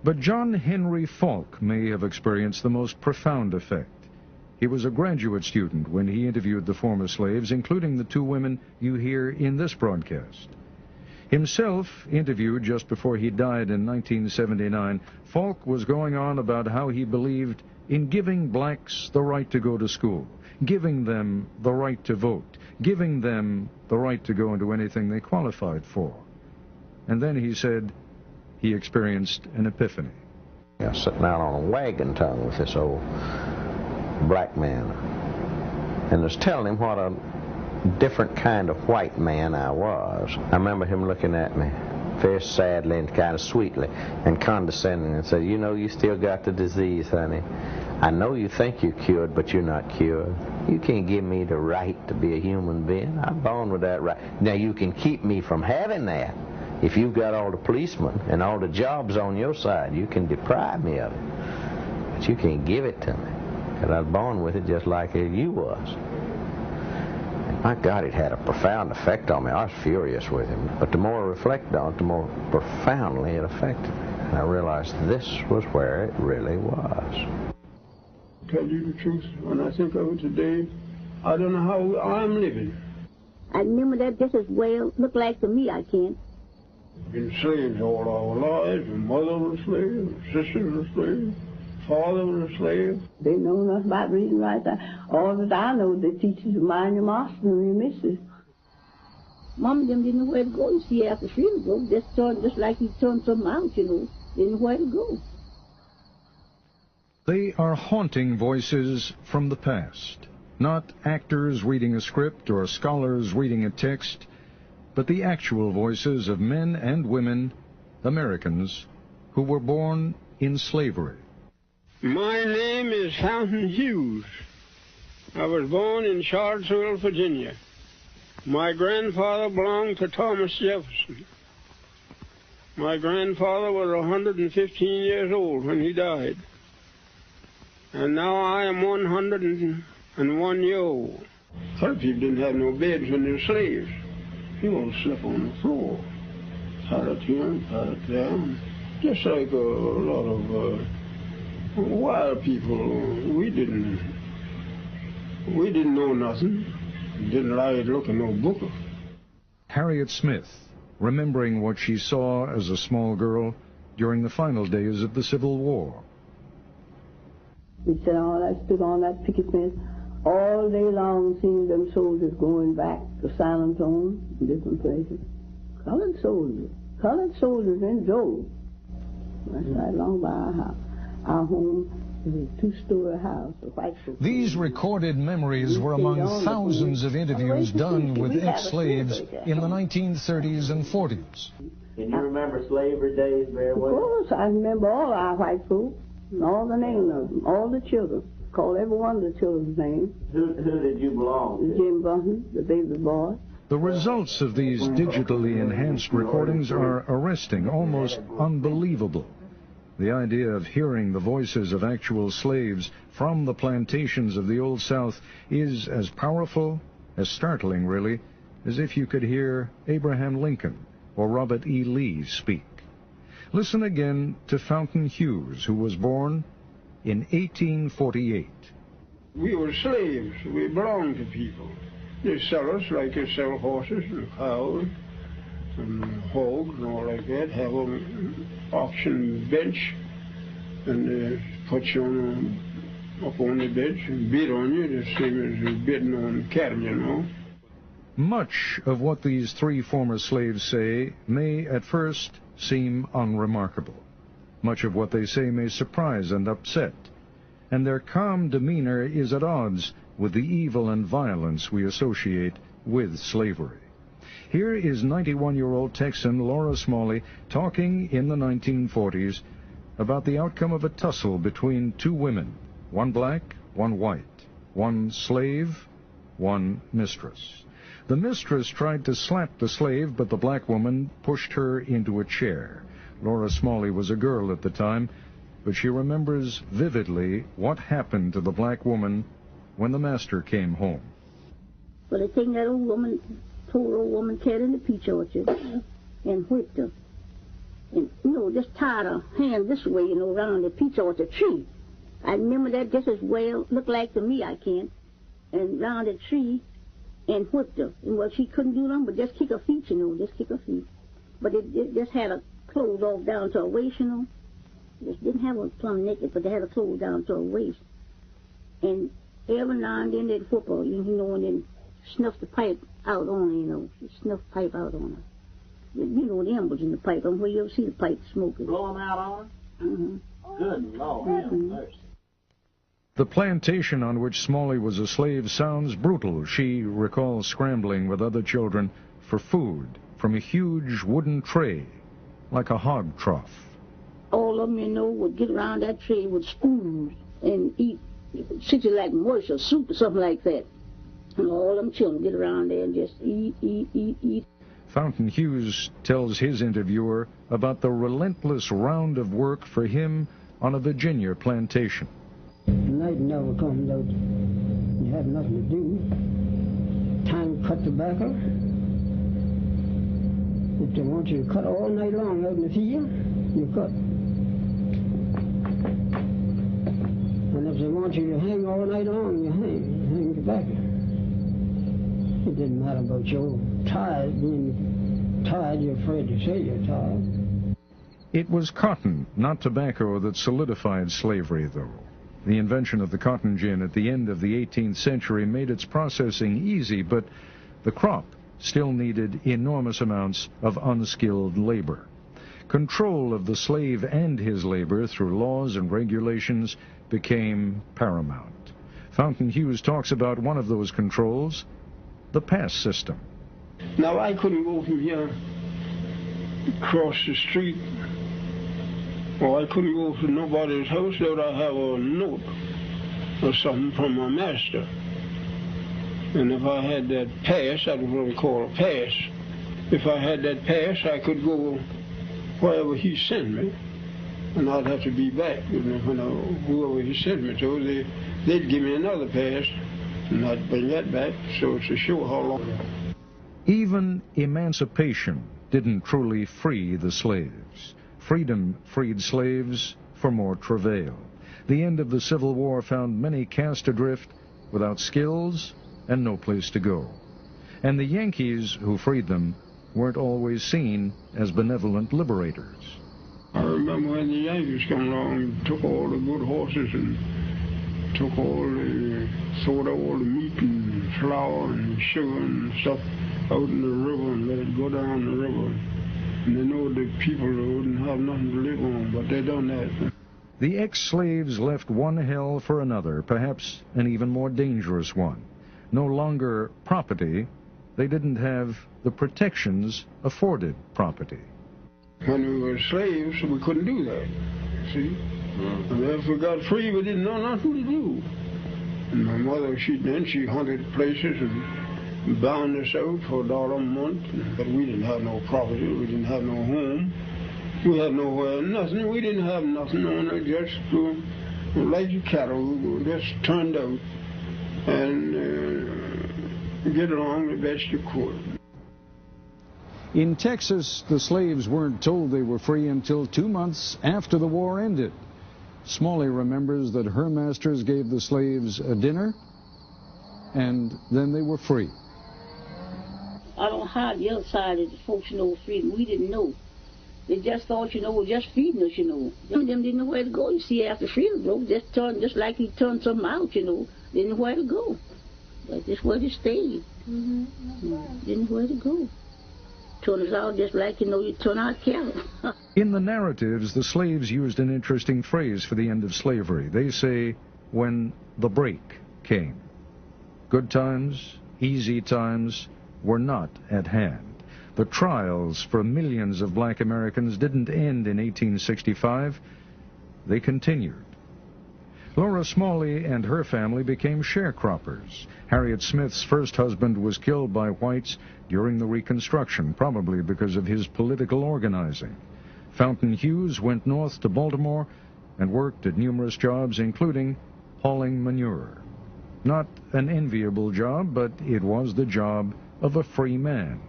But John Henry Falk may have experienced the most profound effect. He was a graduate student when he interviewed the former slaves, including the two women you hear in this broadcast. Himself interviewed just before he died in 1979, Falk was going on about how he believed in giving blacks the right to go to school, giving them the right to vote, giving them the right to go into anything they qualified for. And then he said he experienced an epiphany. I was sitting out on a wagon tongue with this old black man, and was telling him what a different kind of white man I was. I remember him looking at me very sadly and kind of sweetly and condescending and said, "You know, you still got the disease, honey. I know you think you're cured, but you're not cured. You can't give me the right to be a human being. I'm born with that right. Now, you can keep me from having that. If you've got all the policemen and all the jobs on your side, you can deprive me of it. But you can't give it to me, because I was born with it just like you was." My God, it had a profound effect on me. I was furious with him. But the more I reflected on it, the more profoundly it affected me. And I realized this was where it really was. Tell you the truth, when I think of it today, I don't know how I'm living. I remember that just as well look like to me, I can. Been slaves all our lives. My mother was a slave, my sister was a slave, father was a slave. They know nothing about reading right. All that I know, they teach you to mind your master and your missus. Mom and them didn't know where to go. You see, after she would go, just like you turned something out, you know. Didn't know where to go. They are haunting voices from the past, not actors reading a script or scholars reading a text, but the actual voices of men and women, Americans, who were born in slavery. My name is Fountain Hughes. I was born in Charlottesville, Virginia. My grandfather belonged to Thomas Jefferson. My grandfather was 115 years old when he died. And now I am 101 years old. Some people didn't have no beds when they were slaves. He all slept on the floor. Sat up here, sat up there. Just like a lot of wild people. We didn't know nothing. Didn't like to look at no book. Harriet Smith, remembering what she saw as a small girl during the final days of the Civil War. We stood on that picket fence all day long, seeing them soldiers going back to Silent Zone in different places. Colored soldiers in droves. That's right along by our house. Our home is a two-story house. These recorded memories were among thousands of interviews done with ex-slaves in the 1930s and 40s. Can you remember slavery days very well? Of course, I remember all our white folks, and all the names of them, all the children. Call every one of the children's names. Who did you belong to? Jim Bunton, the baby boy. The results of these digitally enhanced recordings are arresting, almost unbelievable. The idea of hearing the voices of actual slaves from the plantations of the Old South is as powerful, as startling really, as if you could hear Abraham Lincoln or Robert E. Lee speak. Listen again to Fountain Hughes, who was born in 1848. We were slaves. We belonged to people. They sell us like they sell horses and cows and hogs and all like that. Have an auction bench, and they put you up on the bench and bid on you, the same as bidding on cattle, you know. Much of what these three former slaves say may at first seem unremarkable. Much of what they say may surprise and upset, and their calm demeanor is at odds with the evil and violence we associate with slavery. Here is 91-year-old Texan Laura Smalley talking in the 1940s about the outcome of a tussle between two women, one black, one white, one slave, one mistress. The mistress tried to slap the slave, but the black woman pushed her into a chair. Laura Smalley was a girl at the time, but she remembers vividly what happened to the black woman when the master came home. Well, they taken that poor old woman, cat in the peach orchard and whipped her. and, just tied her hand this way, around the peach orchard tree. I remember that just as well, looked like to me, I can, and round the tree, and whipped her. And well, she couldn't do nothing but just kick her feet, just kick her feet. But it just had her clothes off down to her waist, Just didn't have her plumb naked, but they had her clothes down to her waist. And every now and then they'd whip her, and then snuff the pipe out on her, snuff the pipe out on her. The embers in the pipe, where you ever see the pipe smoking. Blow them out on her? Mm-hmm. Good Lord, have mercy. The plantation on which Smalley was a slave sounds brutal. She recalls scrambling with other children for food from a huge wooden tray, like a hog trough. All of them, would get around that tray with spoons and eat, such like mush or soup or something like that. And all them children get around there and just eat. Fountain Hughes tells his interviewer about the relentless round of work for him on a Virginia plantation. Night never comes out. You have nothing to do. Time to cut tobacco. If they want you to cut all night long out in the field, you cut. And if they want you to hang all night long, you hang tobacco. It didn't matter about your tired, being tired, you're afraid to say you're tired. It was cotton, not tobacco, that solidified slavery, though. The invention of the cotton gin at the end of the 18th century made its processing easy, but the crop still needed enormous amounts of unskilled labor. Control of the slave and his labor through laws and regulations became paramount. Fountain Hughes talks about one of those controls, the pass system. Now, I couldn't go from here across the street, or I couldn't go to nobody's house without I have a note or something from my master. And if I had that pass, that was what we call a pass. If I had that pass, I could go wherever he sent me, and I'd have to be back. Whoever he sent me to, they'd give me another pass, and I'd bring that back, so it's to show how long. Even emancipation didn't truly free the slaves. Freedom freed slaves for more travail. The end of the Civil War found many cast adrift without skills and no place to go. And the Yankees who freed them weren't always seen as benevolent liberators. I remember when the Yankees come along and took all the good horses and took sold all the meat and flour and sugar and stuff out in the river and let it go down the river. And they know the people wouldn't have nothing to live on, but they done that. The ex-slaves left one hell for another, perhaps an even more dangerous one. No longer property, they didn't have the protections afforded property. When we were slaves, we couldn't do that, see? And if we got free, we didn't know nothing to do. And my mother, she hunted places and bound us out for $1 a month. But we didn't have no property, we didn't have no home. We had nowhere, nothing. We didn't have nothing on it, just like the cattle, we just turned out and get along the best you could. In Texas, the slaves weren't told they were free until 2 months after the war ended. Smalley remembers that her masters gave the slaves a dinner, and then they were free. I don't know how the other side of the folks know freedom. We didn't know. They just thought, we're just feeding us, Some of them didn't know where to go. You see, after freedom broke, just like he turned something out, didn't know where to go. That's just where they stayed. Didn't know where to go. Turn us out just like, you turn out cattle. In the narratives, the slaves used an interesting phrase for the end of slavery. They say, when the break came. Good times, easy times were not at hand. The trials for millions of black Americans didn't end in 1865. They continued. Laura Smalley and her family became sharecroppers. Harriet Smith's first husband was killed by whites during the Reconstruction, probably because of his political organizing. Fountain Hughes went north to Baltimore and worked at numerous jobs, including hauling manure. Not an enviable job, but it was the job of a free man.